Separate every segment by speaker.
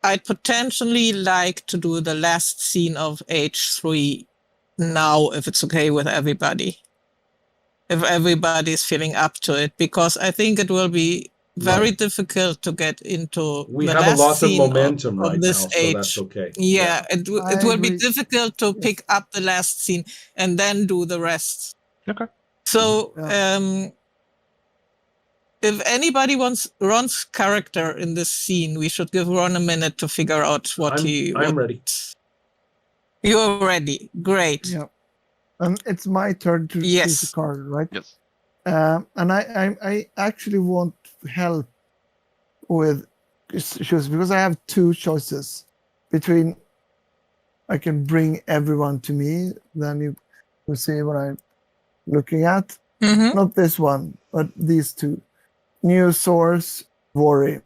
Speaker 1: I'd potentially like to do the last scene of H3 now, if it's okay with everybody. If everybody's feeling up to it, because I think it will be very difficult to get into
Speaker 2: We
Speaker 1: the
Speaker 2: have a
Speaker 1: last
Speaker 2: lot of
Speaker 1: scene
Speaker 2: momentum
Speaker 1: of
Speaker 2: right
Speaker 1: this
Speaker 2: now, so that's
Speaker 1: age.
Speaker 2: okay.
Speaker 1: Yeah,
Speaker 3: I
Speaker 1: it will be
Speaker 3: agree.
Speaker 1: difficult to
Speaker 3: Yes.
Speaker 1: pick up the last scene and then do the rest.
Speaker 4: Okay.
Speaker 1: So,
Speaker 3: Yeah.
Speaker 1: if anybody wants Ron's character in this scene, we should give Ron a minute to figure out what
Speaker 2: I'm ready.
Speaker 1: You're ready. Great.
Speaker 3: Yeah. And it's my turn to
Speaker 1: Yes.
Speaker 3: choose a card, right?
Speaker 4: Yes.
Speaker 3: And I actually want help with choose because I have two choices between I can bring everyone to me, then you will see what I'm looking at.
Speaker 1: Mm-hmm.
Speaker 3: Not this one, but these two. New source, worry.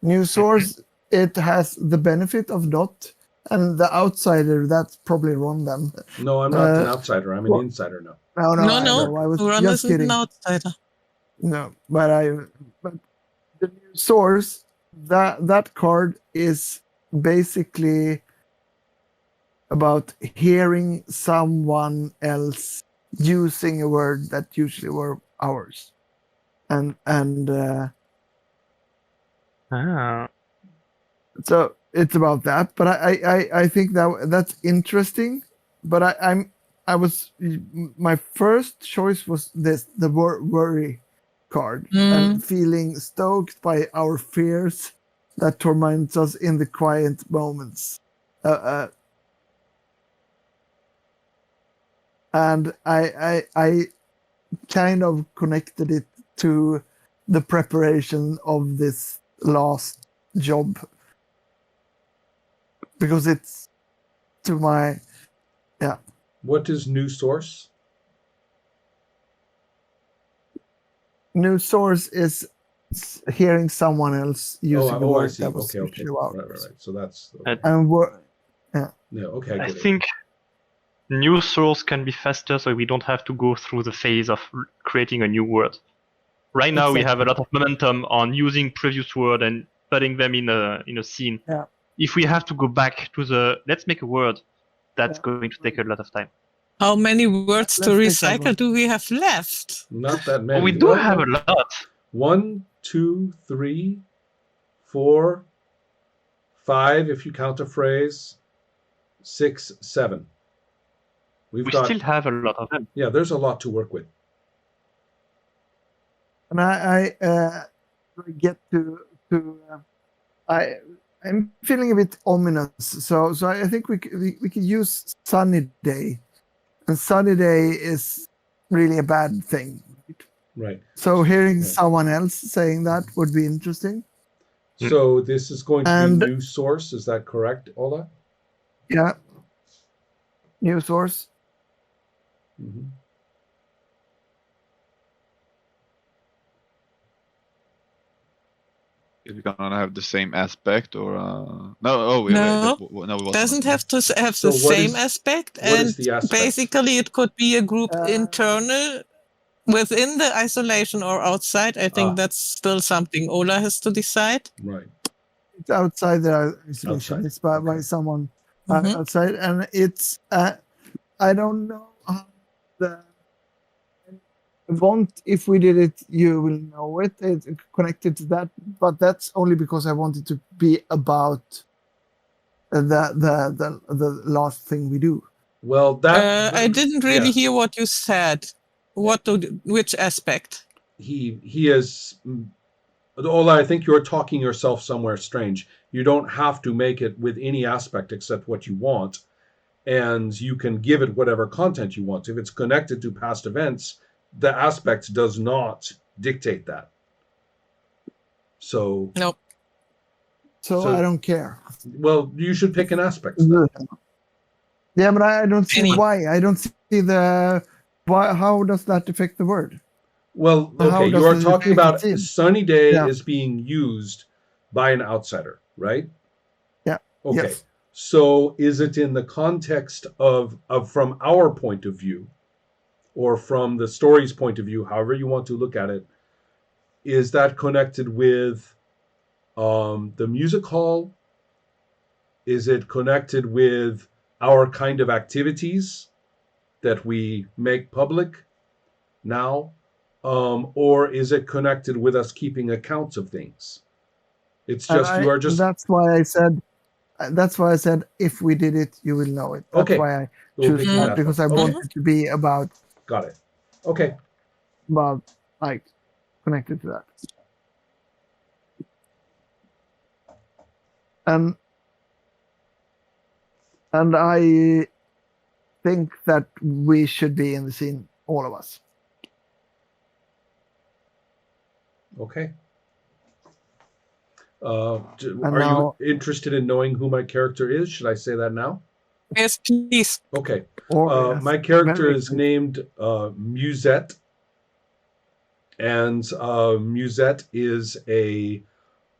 Speaker 3: New source, it has the benefit of not, and the outsider, that's probably Ron then.
Speaker 2: No, I'm not an outsider. I'm an insider now.
Speaker 3: No, I was
Speaker 1: Ron
Speaker 3: just
Speaker 1: isn't
Speaker 3: kidding.
Speaker 1: an outsider.
Speaker 3: No, but the new source, that card is basically about hearing someone else using a word that usually were ours, and so it's about that. But I think that's interesting. But my first choice was the worry card and feeling stoked by our fears that torment us in the quiet moments. And I kind of connected it to the preparation of this last job because it's to my
Speaker 2: What is new source?
Speaker 3: New source is hearing someone else using a
Speaker 2: I
Speaker 3: word
Speaker 2: see.
Speaker 3: that was
Speaker 2: Okay.
Speaker 3: usually ours.
Speaker 2: Right. So that's
Speaker 3: And
Speaker 2: okay.
Speaker 4: I
Speaker 2: Good.
Speaker 4: think new source can be faster, so we don't have to go through the phase of creating a new word. Right now, we have a lot of momentum on using previous word and putting them in a scene.
Speaker 3: Yeah.
Speaker 4: If we have to go back to the let's make a word, that's going to take a lot of time.
Speaker 1: How many words to
Speaker 3: Let's make that
Speaker 1: recycle do we have left?
Speaker 2: Not that many.
Speaker 4: We do have a lot.
Speaker 2: 1, 2, 3, 4, 5, if you count a phrase. 6, 7. We
Speaker 4: still have a lot of them.
Speaker 2: Yeah, there's a lot to work with.
Speaker 3: And I get to I'm feeling a bit ominous. So I think we could use sunny day, and sunny day is really a bad thing.
Speaker 2: Right.
Speaker 3: So hearing someone else saying that would be interesting.
Speaker 2: So this is going to be new source. Is that correct, Ola?
Speaker 3: Yeah. New source.
Speaker 2: Mm-hmm.
Speaker 5: Is it gonna have the same aspect or no? Oh, wait,
Speaker 1: no,
Speaker 5: it
Speaker 1: doesn't have to have the same aspect, and basically it could be a group internal within the isolation or outside. I think that's still something Ola has to decide.
Speaker 2: Right.
Speaker 3: It's outside the isolation. It's by someone outside, and it's I don't know how the want if we did it you will know it. It's connected to that, but that's only because I wanted to be about the last thing we do.
Speaker 2: Well, that
Speaker 1: I didn't really hear what you said. Which aspect?
Speaker 2: He is Ola, I think you're talking yourself somewhere strange. You don't have to make it with any aspect except what you want, and you can give it whatever content you want. If it's connected to past events, the aspect does not dictate that. So
Speaker 1: nope.
Speaker 3: So I don't care.
Speaker 2: Well, you should pick an aspect.
Speaker 3: Yeah, but I don't see why. I don't see the why. How does that affect the word?
Speaker 2: Well, okay, you are talking about sunny day is being used by an outsider, right?
Speaker 3: Yeah.
Speaker 2: Okay.
Speaker 3: Yes.
Speaker 2: So is it in the context of from our point of view, or from the story's point of view, however you want to look at it, is that connected with the music hall Is it connected with our kind of activities that we make public now? Or is it connected with us keeping accounts of things? It's
Speaker 3: And
Speaker 2: just you are just
Speaker 3: that's why I said. That's why I said if we did it, you will know it. That's
Speaker 2: okay.
Speaker 3: why I
Speaker 2: We'll
Speaker 3: choose
Speaker 2: pick
Speaker 1: Mhm.
Speaker 3: that
Speaker 2: that
Speaker 3: because I
Speaker 2: one. Okay,
Speaker 3: want it to be about
Speaker 2: got it. Okay,
Speaker 3: like connected to that. And I think that we should be in the scene, all of us.
Speaker 2: okay.
Speaker 3: And
Speaker 2: Are
Speaker 3: now,
Speaker 2: you interested in knowing who my character is? Should I say that now?
Speaker 1: Yes, please.
Speaker 2: Okay.
Speaker 3: or
Speaker 2: My character
Speaker 3: very
Speaker 2: is
Speaker 3: excited.
Speaker 2: named Musette, and Musette is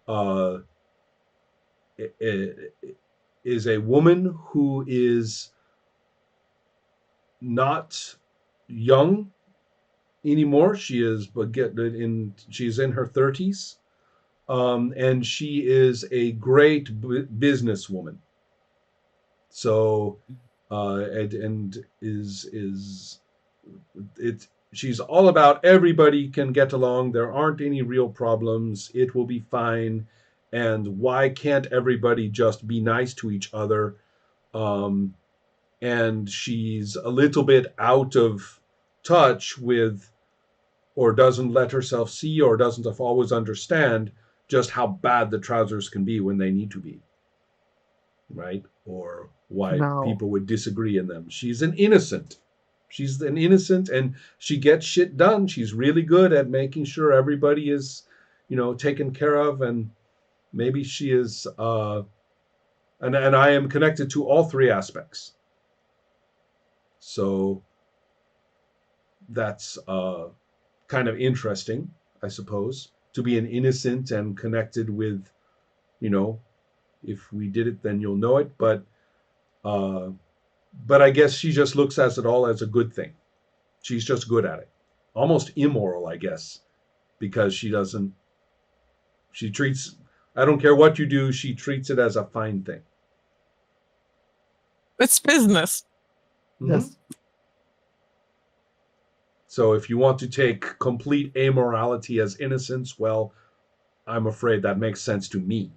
Speaker 2: uh, a woman who is not young anymore. She's in her 30s, and she is a great businesswoman. So, and is it? She's all about everybody can get along. There aren't any real problems. It will be fine. And why can't everybody just be nice to each other? Um, and she's a little bit out of touch with, or doesn't let herself see, or doesn't always understand just how bad the trousers can be when they need to be, right? Or why
Speaker 3: No.
Speaker 2: people would disagree in them. She's an innocent. She's an innocent, and she gets shit done. She's really good at making sure everybody is, taken care of, and maybe she is. And I am connected to all three aspects. So that's kind of interesting, I suppose, to be an innocent and connected with, if we did it, then you'll know it. But I guess she just looks at it all as a good thing. She's just good at it. Almost immoral, I guess, because she treats, I don't care what you do, she treats it as a fine thing.
Speaker 1: It's business.
Speaker 3: Yes.
Speaker 2: So if you want to take complete amorality as innocence, well, I'm afraid that makes sense to me.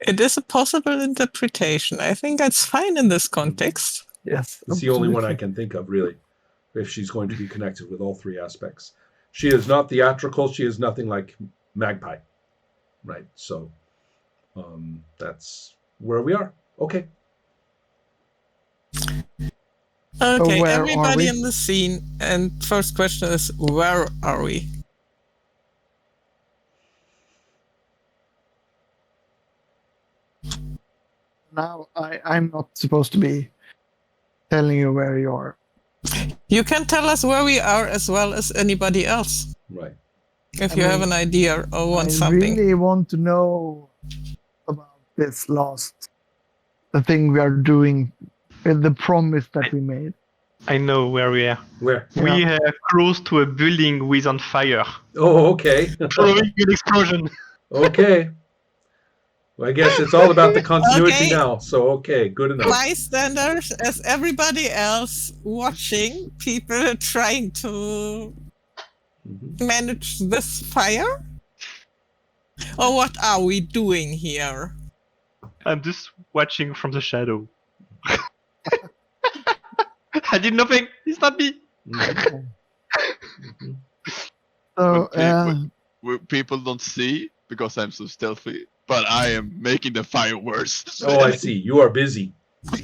Speaker 1: It is a possible interpretation. I think that's fine in this context.
Speaker 3: Yes.
Speaker 2: It's the only one I
Speaker 3: absolutely.
Speaker 2: can think of, really, if she's going to be connected with all three aspects. She is not theatrical. She is nothing like Magpie, right? So that's where we are. Okay.
Speaker 1: Okay,
Speaker 3: where are
Speaker 1: everybody
Speaker 3: we?
Speaker 1: in the scene. And first question is, where are we?
Speaker 3: Now I'm not supposed to be telling you where you are.
Speaker 1: You can tell us where we are as well as anybody else.
Speaker 2: Right.
Speaker 1: If
Speaker 3: I
Speaker 1: you have
Speaker 3: mean,
Speaker 1: an idea or want
Speaker 3: I
Speaker 1: something.
Speaker 3: really want to know about this the thing we are doing, the promise that we made.
Speaker 4: I know where we are.
Speaker 2: Where?
Speaker 4: We are close to a building with on fire,
Speaker 2: Oh, okay.
Speaker 4: following an explosion.
Speaker 2: Okay. Well, I guess it's all about the continuity
Speaker 1: Okay.
Speaker 2: now. So, okay, good enough.
Speaker 1: Bystanders, as everybody else watching people trying to manage this fire? Or what are we doing here?
Speaker 4: I'm just watching from the shadow. I did nothing. It's not me.
Speaker 2: Mhm. Mhm.
Speaker 3: So
Speaker 5: People don't see because I'm so stealthy, but I am making the fire worse.
Speaker 2: Oh, I see. You are busy.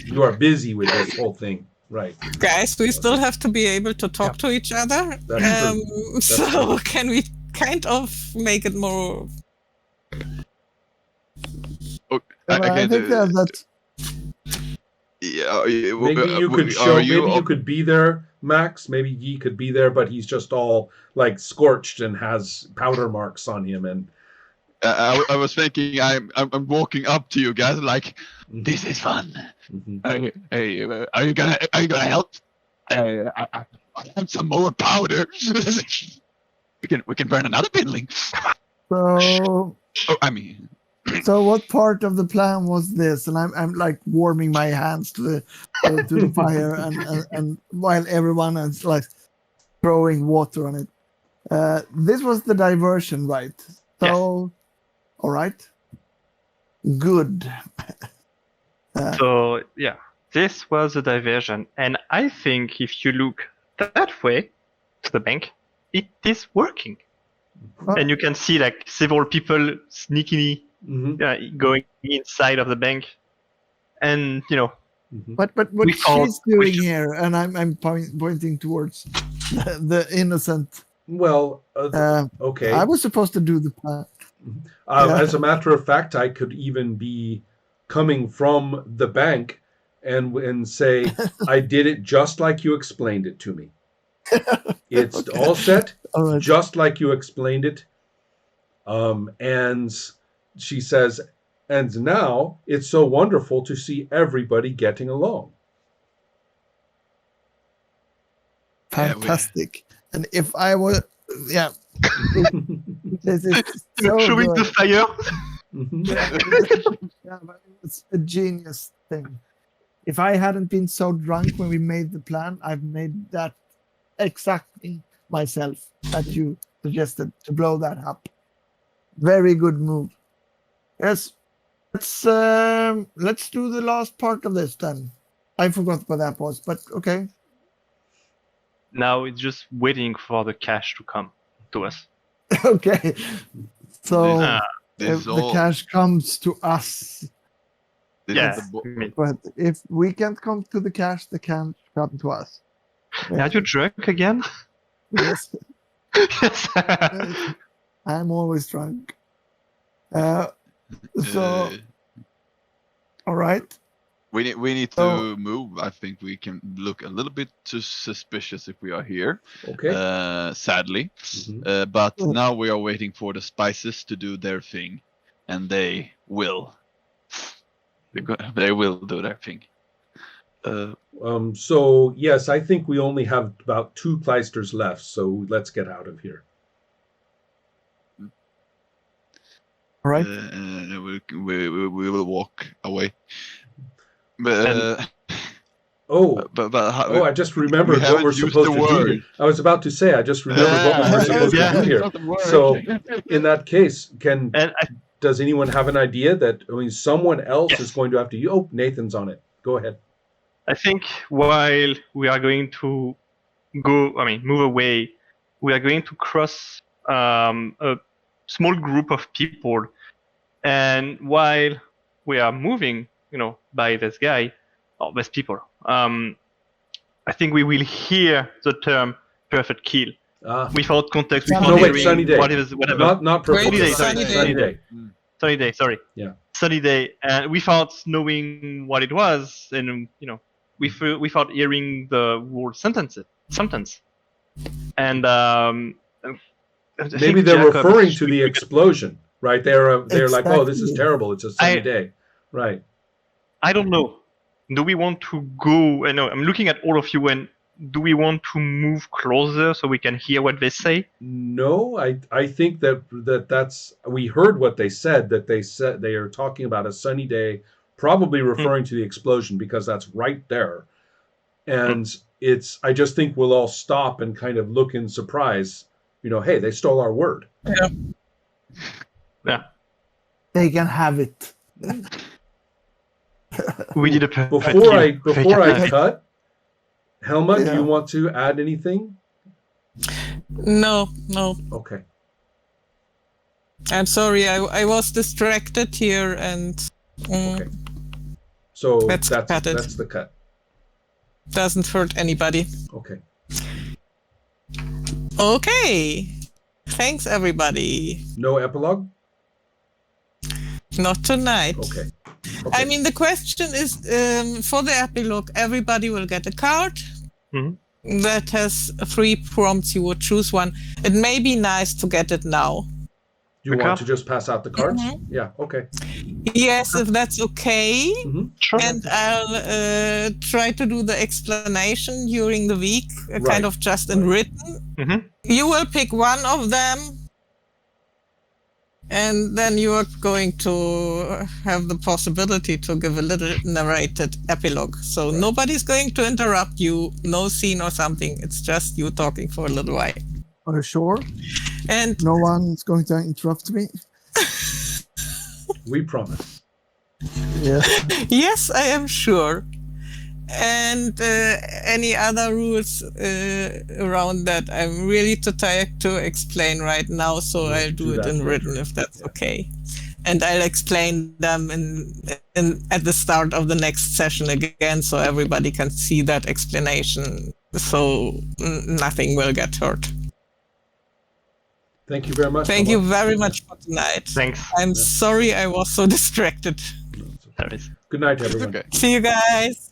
Speaker 2: You are busy with this whole thing. Right.
Speaker 1: Guys, we still have to be able to talk to each other.
Speaker 2: That's true.
Speaker 1: So can we kind of make it more...
Speaker 3: I think that
Speaker 5: Yeah,
Speaker 2: Maybe you could show. Maybe you could be there, Max. Maybe he could be there, but he's just all like scorched and has powder marks on him. And
Speaker 5: I was thinking, I'm walking up to you guys like, this is fun.
Speaker 2: Mhm.
Speaker 5: Hey, are you gonna help? I have some more powder. we can burn another building.
Speaker 3: so
Speaker 5: Oh, I mean,
Speaker 3: So what part of the plan was this? And I'm like warming my hands to the fire, and while everyone is like throwing water on it. This was the diversion, right? So, all right, good.
Speaker 4: So yeah, this was a diversion, and I think if you look that way to the bank, it is working. And you can see like several people sneakily going inside of the bank, and
Speaker 3: But what
Speaker 4: We found-
Speaker 3: she's doing here, and I'm pointing towards the innocent.
Speaker 2: Well, okay.
Speaker 3: I was supposed to do the plan.
Speaker 2: As a matter of fact, I could even be coming from the bank and say, I did it just like you explained it to me. It's all set,
Speaker 3: All right.
Speaker 2: just like you explained it. And she says, and now it's so wonderful to see everybody getting along.
Speaker 3: Fantastic. And if I were, this is so
Speaker 4: showing
Speaker 3: good.
Speaker 4: the fire.
Speaker 3: Yeah, but it's a genius thing. If I hadn't been so drunk when we made the plan, I've made that exactly myself that you suggested to blow that up. Very good move. Yes. Let's do the last part of this then. I forgot what that was, but okay.
Speaker 4: Now it's just waiting for the cash to come to us.
Speaker 3: Okay. So
Speaker 5: This
Speaker 3: if
Speaker 5: is
Speaker 3: the
Speaker 5: all-
Speaker 3: cash comes to us,
Speaker 5: this
Speaker 4: Yeah.
Speaker 5: is the
Speaker 4: I mean,
Speaker 3: but if we can't come to the cash come to us.
Speaker 4: are you drunk again?
Speaker 3: Yes.
Speaker 4: Yes.
Speaker 3: I'm always drunk. So, all right.
Speaker 5: we need to
Speaker 3: So-
Speaker 5: move. I think we can look a little bit too suspicious if we are here.
Speaker 2: Okay.
Speaker 5: Sadly.
Speaker 2: Mhm.
Speaker 5: But
Speaker 3: Mm.
Speaker 5: now we are waiting for the spices to do their thing, and they will. They will do their thing.
Speaker 2: So, yes, I think we only have about 2 Kleisters left, so let's get out of here.
Speaker 3: All right.
Speaker 5: We will walk away. But
Speaker 2: Oh,
Speaker 5: but
Speaker 2: I just remembered what
Speaker 5: haven't
Speaker 2: we're
Speaker 5: used
Speaker 2: supposed
Speaker 5: the
Speaker 2: to do
Speaker 5: word.
Speaker 2: here. I was about to say, I just remembered what we were supposed to do here. So, in that case,
Speaker 4: And
Speaker 2: does anyone have an idea that, someone else
Speaker 4: Yes.
Speaker 2: is going to have to... Oh, Nathan's on it. Go ahead.
Speaker 4: I think while we are going to move away, we are going to cross a small group of people, and while we are moving, by this guy or these people, I think we will hear the term "perfect kill" without context.
Speaker 3: No,
Speaker 4: Without
Speaker 3: wait,
Speaker 4: hearing
Speaker 2: Sunny Day.
Speaker 4: whatever.
Speaker 2: Not perfect.
Speaker 1: Wait,
Speaker 2: Sunny
Speaker 1: Sunny
Speaker 2: Day.
Speaker 4: Sunny Day, sorry.
Speaker 2: Yeah.
Speaker 4: Sunny Day, and without knowing what it was, and without hearing the word sentence, and I
Speaker 2: Maybe
Speaker 4: think
Speaker 2: they're
Speaker 4: Jacob-
Speaker 2: referring to the explosion, right? They're like, oh, this is
Speaker 3: Exactly.
Speaker 2: terrible. It's a sunny
Speaker 4: I-
Speaker 2: day. Right.
Speaker 4: I don't know. Do we want to go? I know I'm looking at all of you, and do we want to move closer so we can hear what they say?
Speaker 2: No, I think that's we heard what they said, that they are talking about a sunny day, probably referring to the explosion because that's right there. And I just think we'll all stop and kind of look in surprise, hey, they stole our word.
Speaker 4: Yeah,
Speaker 3: They can have it.
Speaker 4: we did a
Speaker 2: Before I cut, Helma, do
Speaker 3: Yeah.
Speaker 2: you want to add anything?
Speaker 1: No.
Speaker 2: Okay.
Speaker 1: I'm sorry. I was distracted here, and
Speaker 2: Okay. So
Speaker 1: Let's cut it.
Speaker 2: that's the cut.
Speaker 1: doesn't hurt anybody.
Speaker 2: Okay.
Speaker 1: Okay. Thanks, everybody.
Speaker 2: No epilogue?
Speaker 1: Not tonight.
Speaker 2: Okay.
Speaker 1: I mean, the question is, for the epilogue, everybody will get a card that has 3 prompts. You would choose one. It may be nice to get it now.
Speaker 2: You
Speaker 4: The
Speaker 2: want
Speaker 4: card?
Speaker 2: to just pass out the cards?
Speaker 1: Mhm.
Speaker 2: Yeah, okay.
Speaker 1: Yes, if that's okay.
Speaker 4: Sure.
Speaker 1: And I'll try to do the explanation during the week, kind
Speaker 2: Right.
Speaker 1: of just in written.
Speaker 4: Mhm.
Speaker 1: You will pick one of them, And then you are going to have the possibility to give a little narrated epilogue. So nobody's going to interrupt you, no scene or something. It's just you talking for a little while.
Speaker 3: Are you sure?
Speaker 1: And
Speaker 3: No one's going to interrupt me?
Speaker 2: We promise.
Speaker 3: Yeah.
Speaker 1: yes, I am sure. And any other rules around that, I'm really too tired to explain right now, so
Speaker 2: We'll
Speaker 1: I'll do it
Speaker 2: that
Speaker 1: in
Speaker 2: later.
Speaker 1: written if that's
Speaker 2: Yeah.
Speaker 1: okay. And I'll explain them at the start of the next session again, so everybody can see that explanation, so nothing will get hurt.
Speaker 2: Thank you very much.
Speaker 1: Thank you
Speaker 2: Thomas.
Speaker 1: very much for tonight.
Speaker 4: Thanks.
Speaker 1: I'm
Speaker 2: Yeah.
Speaker 1: sorry I was so distracted.
Speaker 2: No, it's okay.
Speaker 4: There is.
Speaker 2: Good night, everyone.
Speaker 5: Okay.
Speaker 1: See you guys.